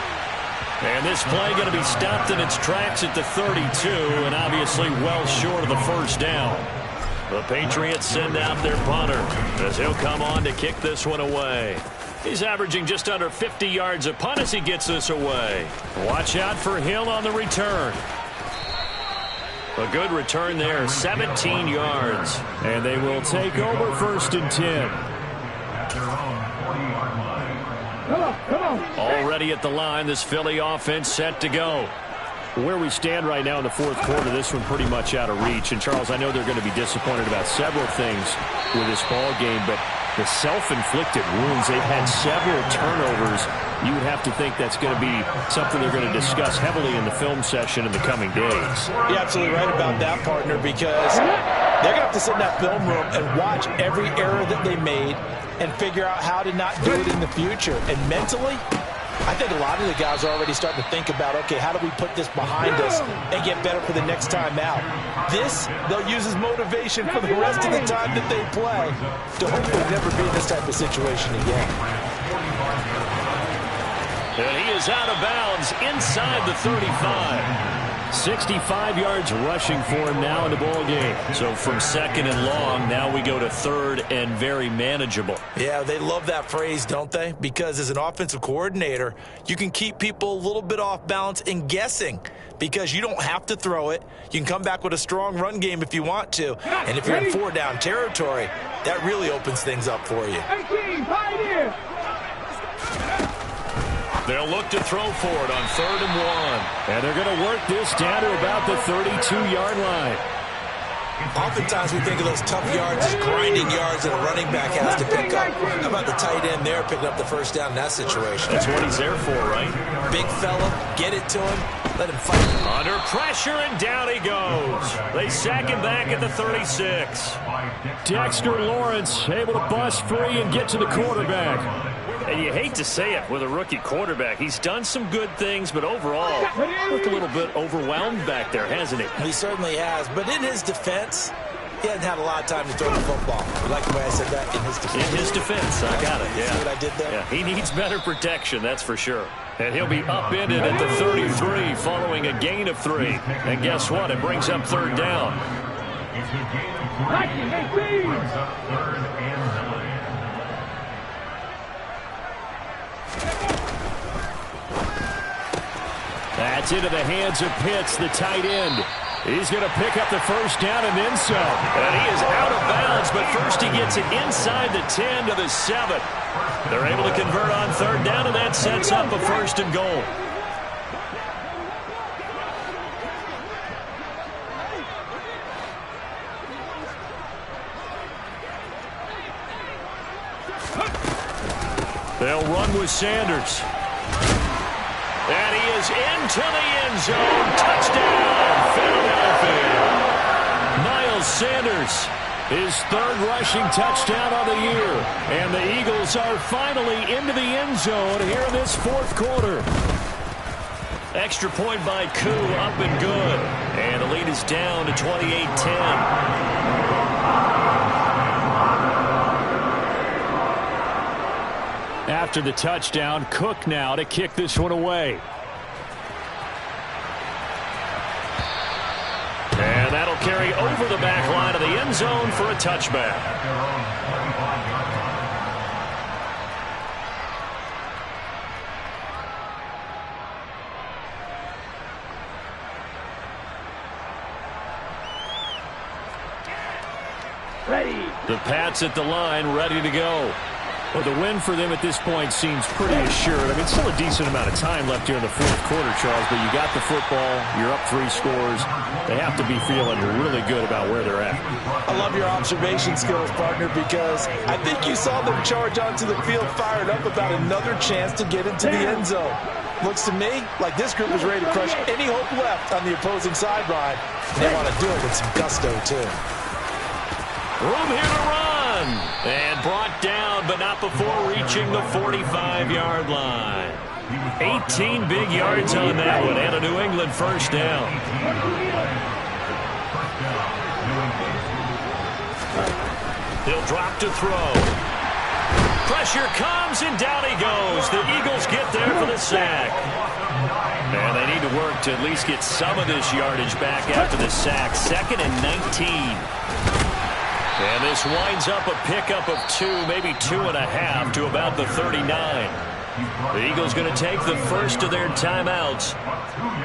And this play going to be stopped in its tracks at the 32, and obviously well short of the 1st down. The Patriots send out their punter as he'll come on to kick this one away. He's averaging just under 50 yards a punt as he gets this away. Watch out for Hill on the return. A good return there, 17 yards. And they will take over 1st and 10. Come on. Already at the line, this Philly offense set to go. Where we stand right now in the 4th quarter, this one pretty much out of reach. And, Charles, I know they're going to be disappointed about several things with this ball game, but the self-inflicted wounds, they've had several turnovers. You would have to think that's going to be something they're going to discuss heavily in the film session in the coming days. You're absolutely right about that, partner, because they're going to have to sit in that film room and watch every error that they made and figure out how to not do it in the future. And mentally, I think a lot of the guys are already starting to think about, okay, how do we put this behind us and get better for the next time out? This, they'll use as motivation for the rest of the time that they play to hopefully never be in this type of situation again. And he is out of bounds inside the 35. 65 yards rushing for him now in the ball game. So from second and long, now we go to third and very manageable. Yeah, they love that phrase, don't they? Because as an offensive coordinator, you can keep people a little bit off balance and guessing because you don't have to throw it. You can come back with a strong run game if you want to. And if you're in 4-down territory, that really opens things up for you. 18, pioneer. They'll look to throw for it on 3rd and 1. And they're going to work this down to about the 32-yard line. Oftentimes we think of those tough yards as grinding yards that a running back has to pick up. How about the tight end there picking up the first down in that situation? That's what he's there for, right? Big fella, get it to him, let him fight. Under pressure, and down he goes. They sack him back at the 36. Dexter Lawrence able to bust free and get to the quarterback. And you hate to say it with a rookie quarterback. He's done some good things, but overall, looked a little bit overwhelmed back there, hasn't he? He certainly has, but in his defense, he hasn't had a lot of time to throw the football. You like the way I said that? In his defense. In his defense, I got it, yeah. See what I did there? Yeah, he needs better protection, that's for sure. And he'll be upended at the 33 following a gain of 3. And guess what? It brings up 3rd down. It's a gain of 3. Brings up 3rd and 9. That's into the hands of Pitts, the tight end. He's going to pick up the first down and then some. And he is out of bounds, but first he gets it inside the 10 to the 7. They're able to convert on 3rd down, and that sets up a 1st and goal. They'll run with Sanders. And he is into the end zone. Touchdown, Philadelphia. Miles Sanders, his 3rd rushing touchdown of the year. And the Eagles are finally into the end zone here in this 4th quarter. Extra point by Koo, up and good. And the lead is down to 28-10. After the touchdown, Cook now to kick this one away. And that'll carry over the back line of the end zone for a touchback. Ready. The Pats at the line, ready to go. Well, the win for them at this point seems pretty assured. I mean, still a decent amount of time left here in the 4th quarter, Charles, but you got the football, you're up 3 scores. They have to be feeling really good about where they're at. I love your observation skills, partner, because I think you saw them charge onto the field fired up about another chance to get into the end zone. Looks to me like this group is ready to crush any hope left on the opposing sideline. They want to do it with some gusto, too. Room here to run. And brought down, but not before reaching the 45-yard line. 18 big yards on that one, and a New England first down. He'll drop to throw. Pressure comes, and down he goes. The Eagles get there for the sack. And they need to work to at least get some of this yardage back after the sack. 2nd and 19. And this winds up a pickup of 2, maybe 2.5 to about the 39. The Eagles going to take the first of their timeouts.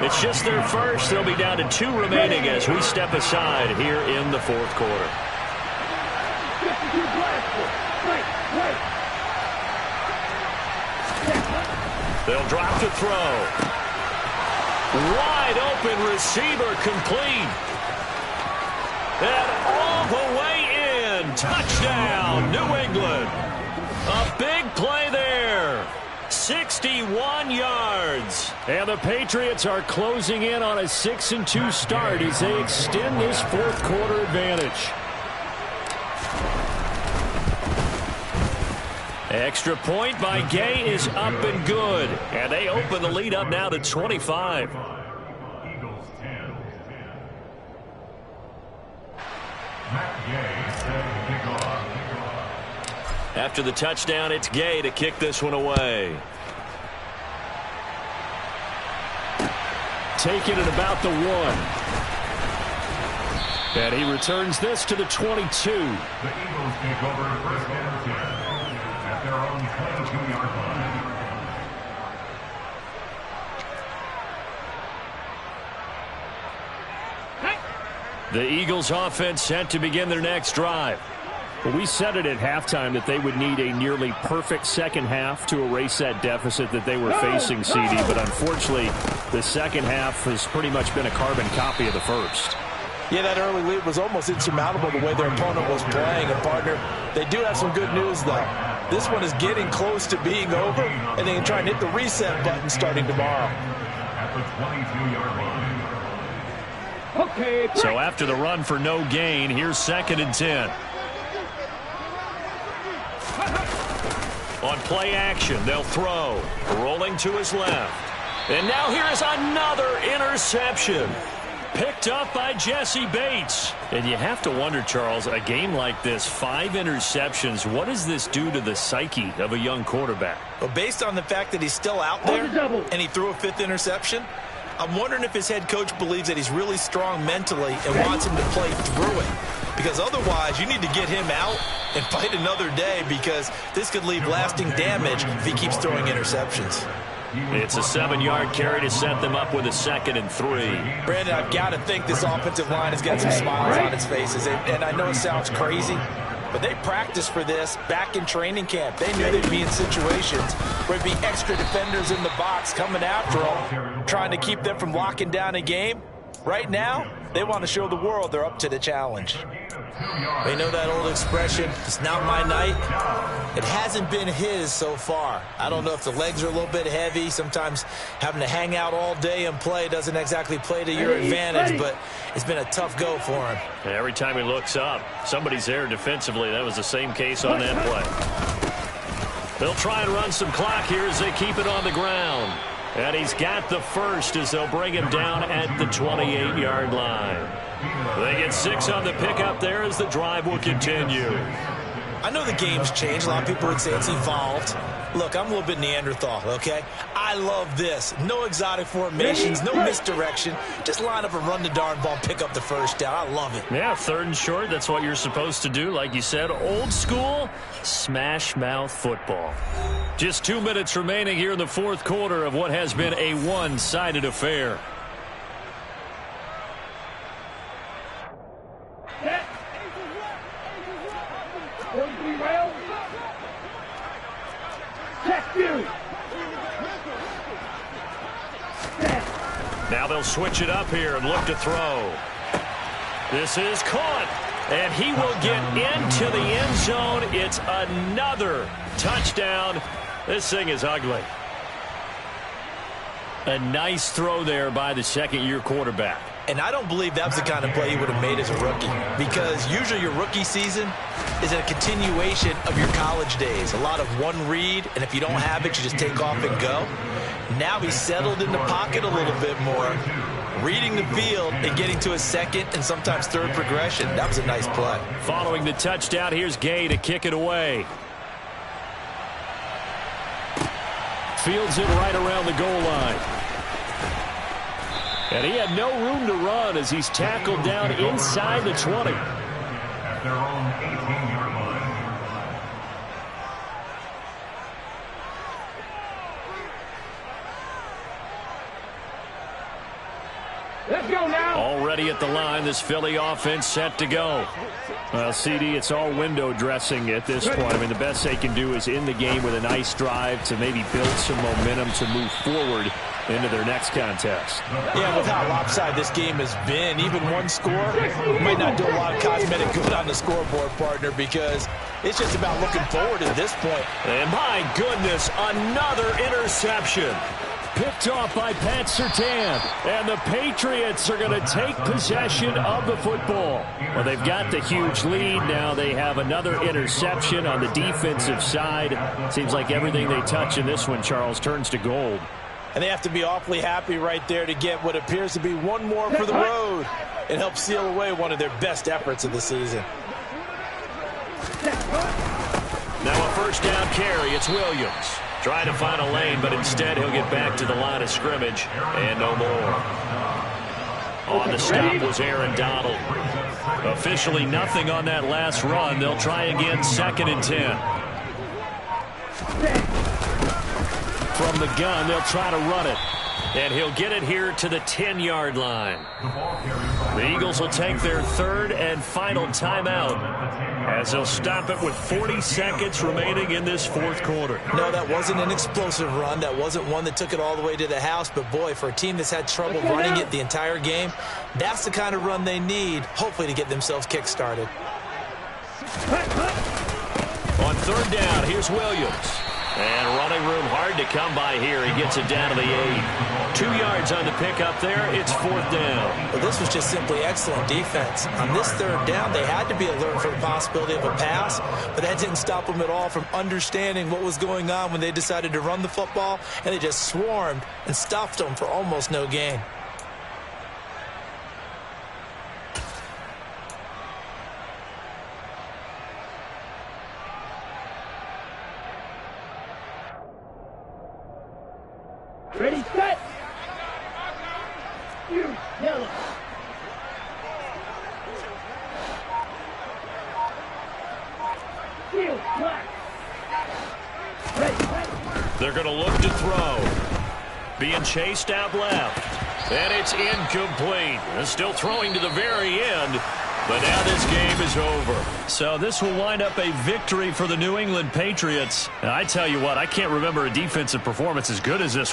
It's just their first. They'll be down to 2 remaining as we step aside here in the 4th quarter. They'll drop to throw. Wide open receiver complete. And all the way in. Touchdown, New England. A big play there. 61 yards. And the Patriots are closing in on a 6-2 start as they extend this 4th quarter advantage. Extra point by Gay is up and good. And they open the lead up now to 25. Eagles 10. Matt Gay set to kick off. After the touchdown, it's Gay to kick this one away. take it at about the 1. And he returns this to the 22. The Eagles take over first and 10 at their own 22-yard line. The Eagles offense set to begin their next drive. Well, we said it at halftime that they would need a nearly perfect second half to erase that deficit that they were facing, CD. But unfortunately, the second half has pretty much been a carbon copy of the first. Yeah, that early lead was almost insurmountable the way their opponent was playing. And, partner, they do have some good news, though. This one is getting close to being over, and they can try and hit the reset button starting tomorrow. At the 22-yard line. Okay, So after the run for no gain, here's 2nd and 10. On play action, they'll throw. Rolling to his left. And now here is another interception. Picked up by Jesse Bates. And you have to wonder, Charles, a game like this, 5 interceptions, what does this do to the psyche of a young quarterback? Well, based on the fact that he's still out there and he threw a 5th interception, I'm wondering if his head coach believes that he's really strong mentally and wants him to play through it. Because otherwise, you need to get him out and fight another day, because this could leave lasting damage if he keeps throwing interceptions. It's a 7-yard carry to set them up with a 2nd and 3. Brandon, I've got to think this offensive line has got some smiles on its faces. And I know it sounds crazy, but they practiced for this back in training camp. They knew they'd be in situations where there'd be extra defenders in the box coming after them, trying to keep them from locking down a game. Right now, they want to show the world they're up to the challenge. They know that old expression, it's not my night. It hasn't been his so far. I don't know if the legs are a little bit heavy. Sometimes having to hang out all day and play doesn't exactly play to your advantage, but it's been a tough go for him. And every time he looks up, somebody's there defensively. That was the same case on that play. They'll try and run some clock here as they keep it on the ground. And he's got the first as they'll bring him down at the 28-yard line. They get 6 on the pickup there as the drive will continue. I know the game's changed. A lot of people would say it's evolved. Look, I'm a little bit Neanderthal, okay? I love this. No exotic formations, no misdirection. Just line up and run the darn ball, pick up the first down. I love it. Yeah, 3rd and short, that's what you're supposed to do. Like you said, old school, smash mouth football. Just 2 minutes remaining here in the 4th quarter of what has been a one-sided affair. Now they'll switch it up here and look to throw. This is caught, and he will get into the end zone. It's another touchdown. This thing is ugly. A nice throw there by the 2nd-year quarterback. And I don't believe that was the kind of play he would have made as a rookie, because usually your rookie season is a continuation of your college days. A lot of one read, and if you don't have it, you just take off and go. Now he's settled in the pocket a little bit more, reading the field and getting to a 2nd and sometimes 3rd progression. That was a nice play. Following the touchdown, here's Gay to kick it away. Fields it right around the goal line. And he had no room to run as he's tackled down inside the 20. At their own 18-yard line. Let's go now. Already at the line, this Philly offense set to go. Well, CD, it's all window dressing at this point. I mean, the best they can do is in the game with a nice drive to maybe build some momentum to move forward into their next contest. Yeah, with how lopsided this game has been, even one score might not do a lot of cosmetic good on the scoreboard, partner, because it's just about looking forward at this point. And my goodness, another interception. Picked off by Pat Surtain. And the Patriots are going to take possession of the football. Well, they've got the huge lead. Now they have another interception on the defensive side. Seems like everything they touch in this one, Charles, turns to gold. And they have to be awfully happy right there to get what appears to be one more for the road and help seal away one of their best efforts of the season. Now a first down carry. It's Williams. Trying to find a lane, but instead he'll get back to the line of scrimmage and no more. On the stop was Aaron Donald. Officially nothing on that last run. They'll try again, 2nd and 10. From the gun, they'll try to run it. And he'll get it here to the 10-yard line. The Eagles will take their 3rd and final timeout as they'll stop it with 40 seconds remaining in this 4th quarter. No, that wasn't an explosive run. That wasn't one that took it all the way to the house. But, boy, for a team that's had trouble running it the entire game, that's the kind of run they need, hopefully, to get themselves kick-started. On 3rd down, here's Williams. And running room hard to come by here. He gets it down to the 8. 2 yards on the pickup there. It's 4th down. Well, this was just simply excellent defense. On this 3rd down, they had to be alert for the possibility of a pass, but that didn't stop them at all from understanding what was going on when they decided to run the football, and they just swarmed and stuffed them for almost no gain. Ready, set. Yellow. Field, black. Ready. They're going to look to throw. Being chased out left. And it's incomplete. They're still throwing to the very end. But now this game is over. So this will wind up a victory for the New England Patriots. And I tell you what, I can't remember a defensive performance as good as this